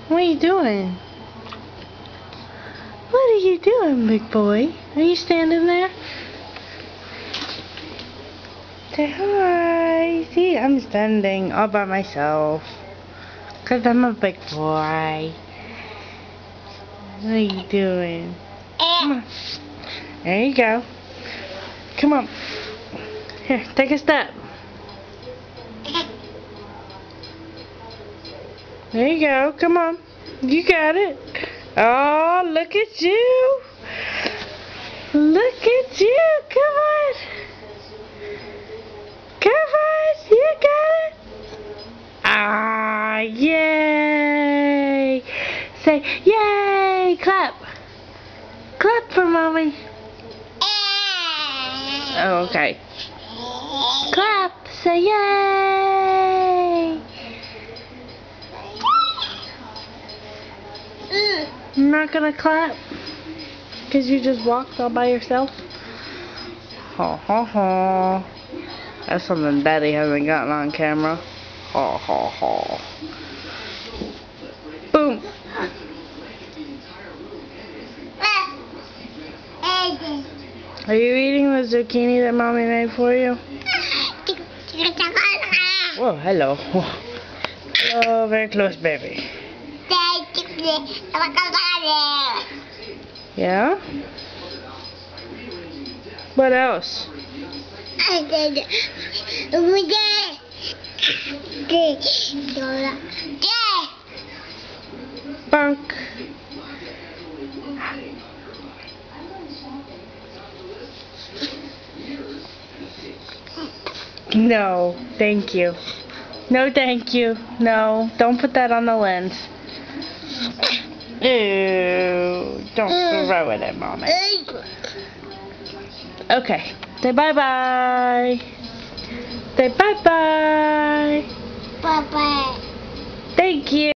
What are you doing? What are you doing, big boy? Are you standing there? Say hi. See, I'm standing all by myself. 'Cause I'm a big boy. What are you doing? Come on. There you go. Come on. Here, take a step. There you go. Come on. You got it. Oh, look at you. Look at you. Come on. Come on. You got it. Ah, yay. Say, yay. Clap. Clap for mommy. Oh, okay. Clap. Say, yay. You're not gonna clap? Because you just walked all by yourself? Ha ha ha. That's something Daddy hasn't gotten on camera. Ha ha ha. Boom. Are you eating the zucchini that Mommy made for you? Whoa, hello. Hello, very close, baby. Yeah? What else? Bunk. No, thank you. No, thank you. No, don't put that on the lens. Ew, don't throw it at Mommy. Okay, say bye-bye. Say bye-bye. Bye-bye. Thank you.